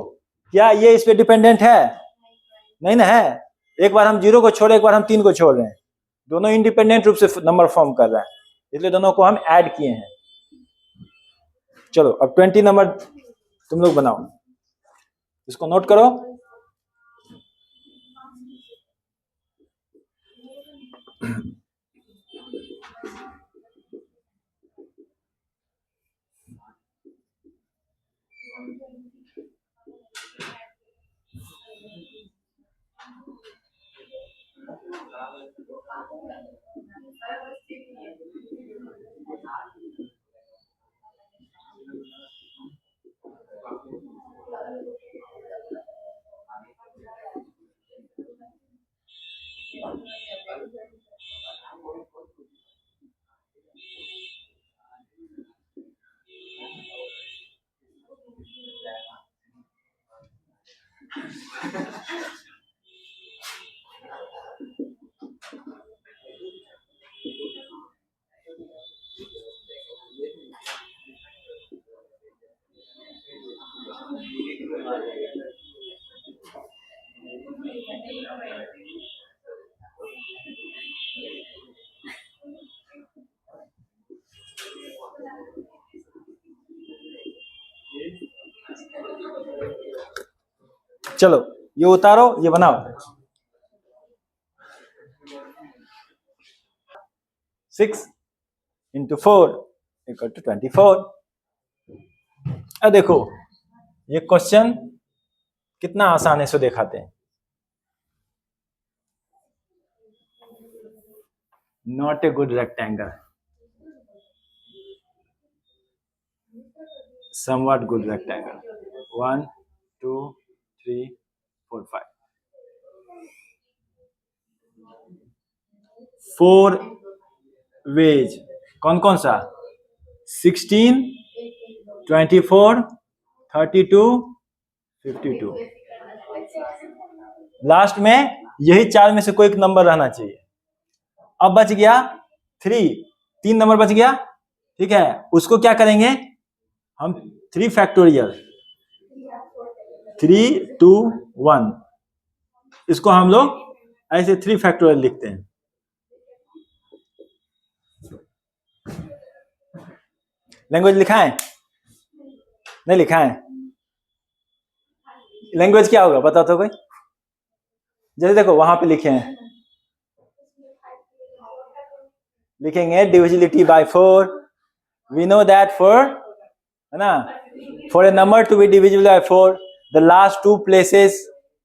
क्या ये इस पे डिपेंडेंट है? नहीं ना है। एक बार हम 0 को छोड़े, एक बार हम 3 को छोड़ रहे हैं, दोनों इंडिपेंडेंट रूप से नंबर फॉर्म कर रहा है, इसलिए दोनों को हम ऐड किए हैं। चलो अब 20 नंबर तुम लोग बनाओ, इसको नोट करो। चलो ये उतारो, ये बनाओ। 6 into 4 equal to 24। अब देखो ये क्वेश्चन कितना आसान है, सो दिखाते हैं। Not a good rectangle, somewhat good rectangle। 1 2 3 4 5 4 ways, कौन कौन सा? 16 24 32 52। लास्ट में यही 4 में से कोई एक नंबर रहना चाहिए। अब बच गया 3 नंबर बच गया, ठीक है। उसको क्या करेंगे हम? 3 फैक्टोरियल, 3 2 1, इसको हम लोग ऐसे 3 फैक्टोरियल लिखते हैं। लैंग्वेज लिखा है? नहीं लिखा है। लैंग्वेज क्या होगा बता तो कोई। जैसे देखो वहां पे लिखे हैं, लिखेंगे divisibility by 4। We know that for, है ना, for a number to be divisible by 4, the last 2 places,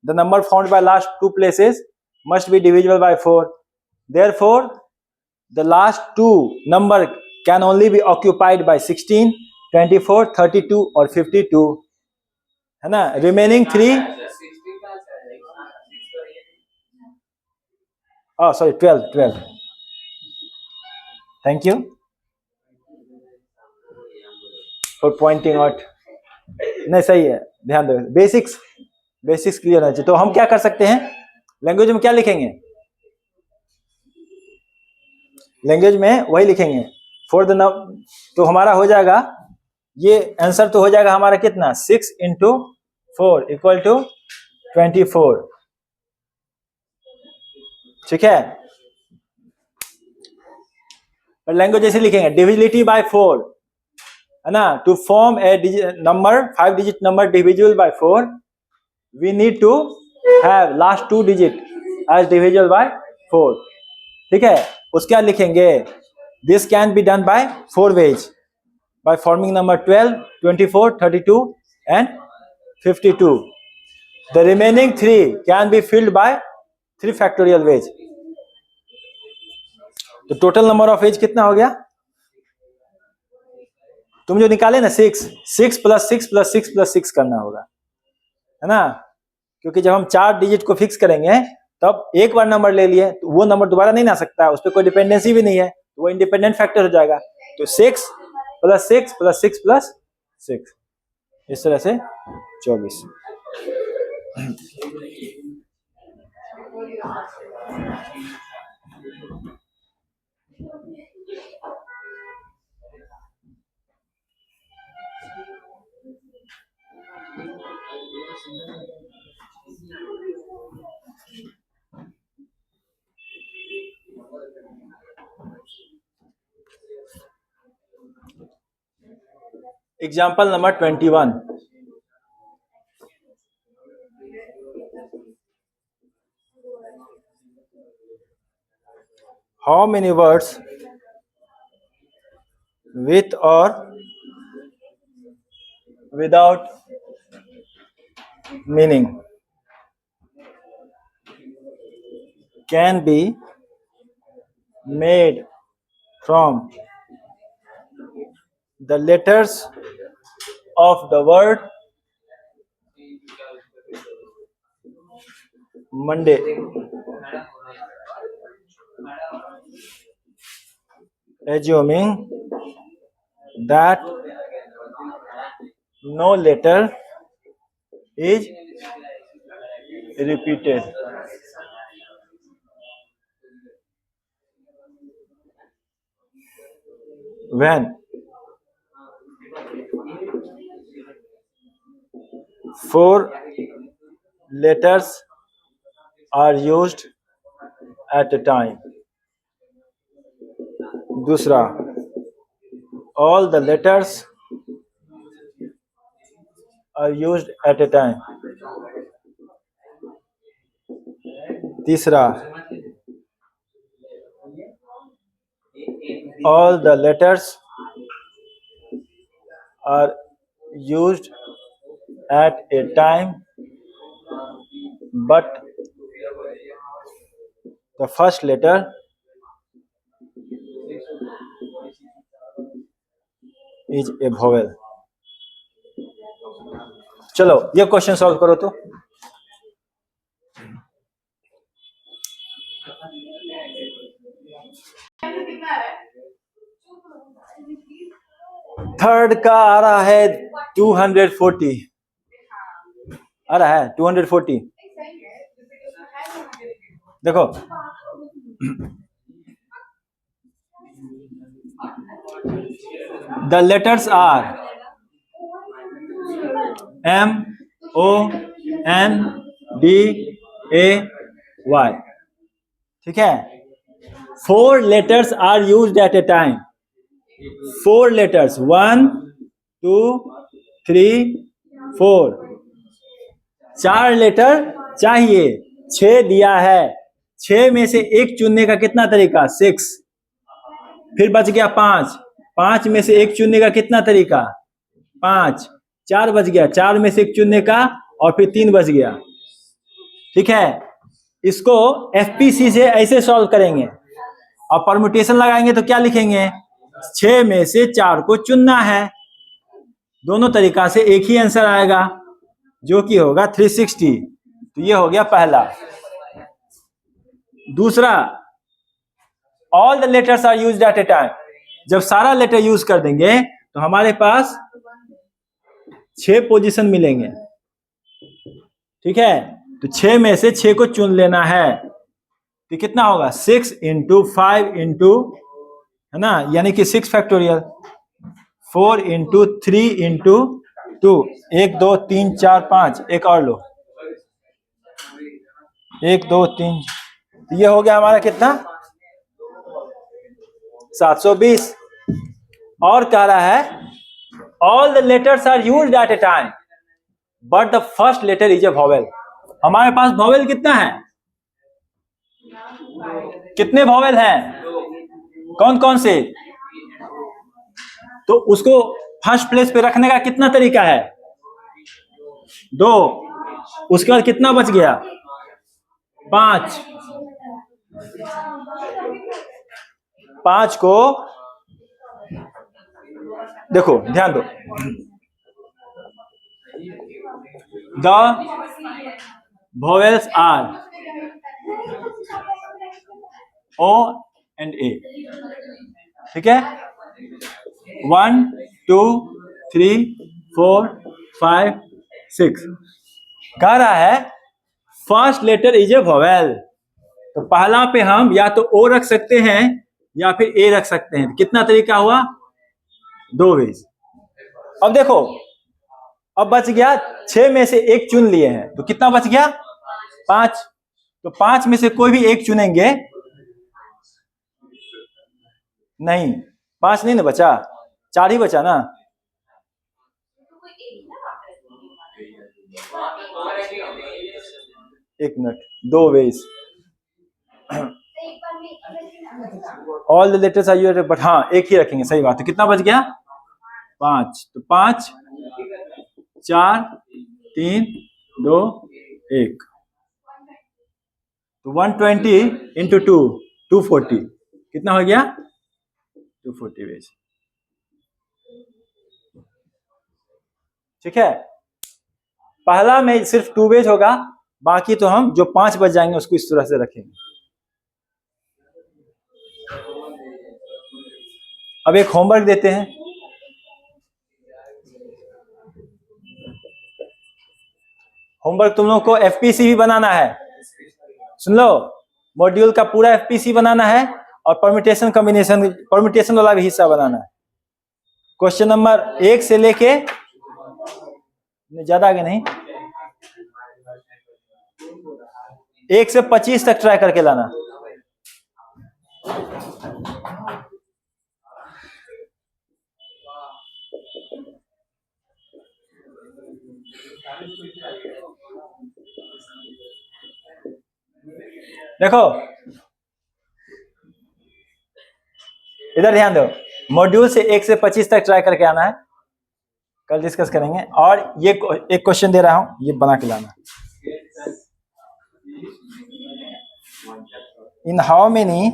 the number found by last 2 places must be divisible by 4। Therefore, the last 2 number can only be occupied by 16, 24, 32 or 52, है ना। Remaining 3, oh sorry 12। Thank you for pointing out। नहीं सही है, ध्यान दो, बेसिक्स क्लियर है। तो हम क्या कर सकते हैं, लैंग्वेज में क्या लिखेंगे? लैंग्वेज में वही लिखेंगे फॉर द नंबर, तो हमारा हो जाएगा, ये आंसर तो हो जाएगा हमारा कितना? 6 into 4 इक्वल टू 24, ठीक है। पर लैंग्वेज जैसे लिखेंगे डिविजिबिलिटी बाय 4, है ना। To form a number 5 digit number divisible by 4, we need to have last 2 digit as divisible by 4, ठीक है। उसके बाद लिखेंगे this can be done by 4 ways, by forming number 12, 24, 32 and 52। The remaining 3 can be filled by 3 factorial ways. तो टोटल नंबर ऑफ एज कितना हो गया? तुम जो निकाले ना 6 6 प्लस 6 प्लस 6 प्लस 6 करना होगा, है ना? क्योंकि जब हम 4 डिजिट को फिक्स करेंगे तब एक बार नंबर ले लिए तो वो नंबर दोबारा नहीं आ सकता, उस पर कोई डिपेंडेंसी भी नहीं है, तो वो इंडिपेंडेंट फैक्टर हो जाएगा। तो 6 प्लस 6 प्लस 6 प्लस 6, इस तरह से 24। Example number 21. How many words with or without meaning can be made from the letters of the word Monday? Assuming that no letter is repeated. When 4 letters are used at a time. दूसरा, all the letters are used at a time. तीसरा, all the letters are used at a time, but the first letter is a vowel. चलो ये क्वेश्चन सॉल्व करो तो। थर्ड का आ रहा है 240, आ रहा है 240। देखो the letters are M O N D A Y, ठीक है? 4 letters are used at a time. 4 letters, 1 2 3 4, 4 letter चाहिए, 6 दिया है, 6 में से एक चुनने का कितना तरीका? 6। फिर बच गया 5, 5 में से एक चुनने का कितना तरीका? 5, 4 बच गया, 4 में से एक चुनने का, और फिर 3 बच गया, ठीक है? इसको एफपीसी से ऐसे सॉल्व करेंगे और परम्यूटेशन लगाएंगे तो क्या लिखेंगे? 6 में से 4 को चुनना है, दोनों तरीका से एक ही आंसर आएगा जो कि होगा 360। तो ये हो गया पहला। दूसरा, all the letters are used at a time. जब सारा लेटर यूज कर देंगे तो हमारे पास 6 पोजीशन मिलेंगे, ठीक है? तो 6 में से 6 को चुन लेना है, तो कितना होगा? 6 इंटू 5 इंटू, है ना, यानी कि 6 फैक्टोरियल, 4 इंटू 3 इंटू 2, 1 2 3 4 5, एक और लो, 1 2 3, ये हो गया हमारा कितना? 720। और कह रहा है all the letters are used at a time but the first letter is a vowel. हमारे पास वॉवेल कितना है? कितने वॉवेल हैं? कौन कौन से? तो उसको फर्स्ट प्लेस पे रखने का कितना तरीका है? 2। उसके बाद कितना बच गया? 5। 5 को देखो, ध्यान दो, the vowels are O and A, ठीक है? 1 2 3 4 5 6 कह रहा है first letter is a vowel. तो पहला पे हम या तो ओ रख सकते हैं या फिर ए रख सकते हैं। कितना तरीका हुआ? 2 वेज। अब देखो, अब बच गया 6 में से एक चुन लिए हैं, तो कितना बच गया? 5। तो 5 में से कोई भी एक चुनेंगे। नहीं, 5 नहीं ना बचा, 4 ही बचा ना। एक मिनट, 2 ways. All the letters are your, but हाँ एक ही रखेंगे, सही बात है। कितना बच गया? 5। तो 5 4 3 2 1, तो 120 इंटू 2 240 कितना हो गया? 240 वेज। ठीक है, पहला में सिर्फ 2 वेज होगा, बाकी तो हम जो 5 बच जाएंगे उसको इस तरह से रखेंगे। अब एक होमवर्क देते हैं। होमवर्क तुम लोग को एफपीसी भी बनाना है। सुन लो, मॉड्यूल का पूरा एफपीसी बनाना है और परम्यूटेशन कॉम्बिनेशन, परम्यूटेशन वाला भी हिस्सा बनाना है। क्वेश्चन नंबर 1 से लेके, ज्यादा आगे नहीं, 1 से 25 तक ट्राई करके लाना। देखो इधर ध्यान दो, मॉड्यूल से 1 से 25 तक ट्राई करके आना है, कल डिस्कस करेंगे। और ये एक क्वेश्चन दे रहा हूं, ये बना के लाना। In how many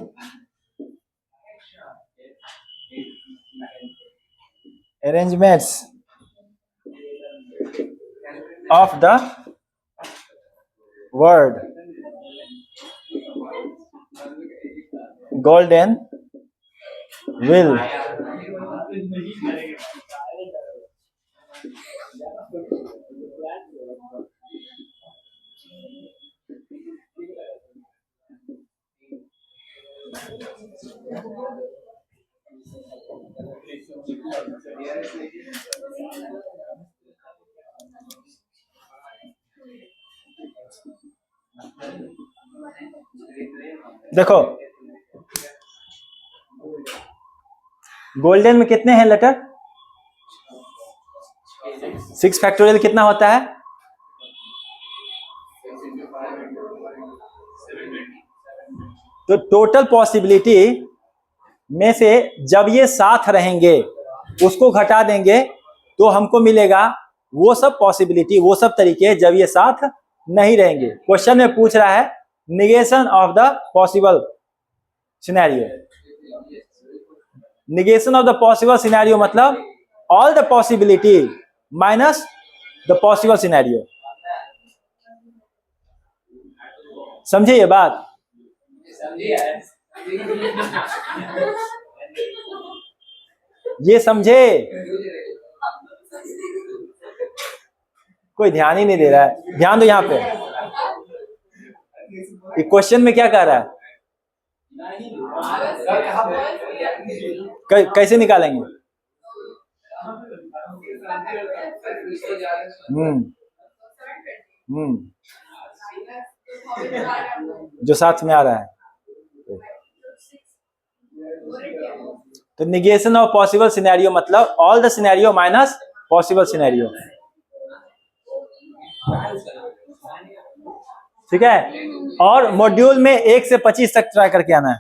arrangements of the word golden will देखो गोल्डन में कितने हैं लेटर? 6 फैक्टोरियल कितना होता है? तो टोटल पॉसिबिलिटी में से जब ये साथ रहेंगे उसको घटा देंगे तो हमको मिलेगा वो सब पॉसिबिलिटी, वो सब तरीके जब ये साथ नहीं रहेंगे। क्वेश्चन में पूछ रहा है negation of the possible scenario. Negation of the possible scenario मतलब all the possibility minus the possible scenario. समझे ये बात? ये समझे? कोई ध्यान ही नहीं दे रहा है। ध्यान दो यहाँ पे, क्वेश्चन में क्या कह रहा है? कैसे निकालेंगे? जो साथ में आ रहा है। तो निगेशन ऑफ पॉसिबल सिनेरियो मतलब all the scenario minus possible scenario. ठीक है, और मॉड्यूल में 1 से 25 तक ट्राई करके आना है।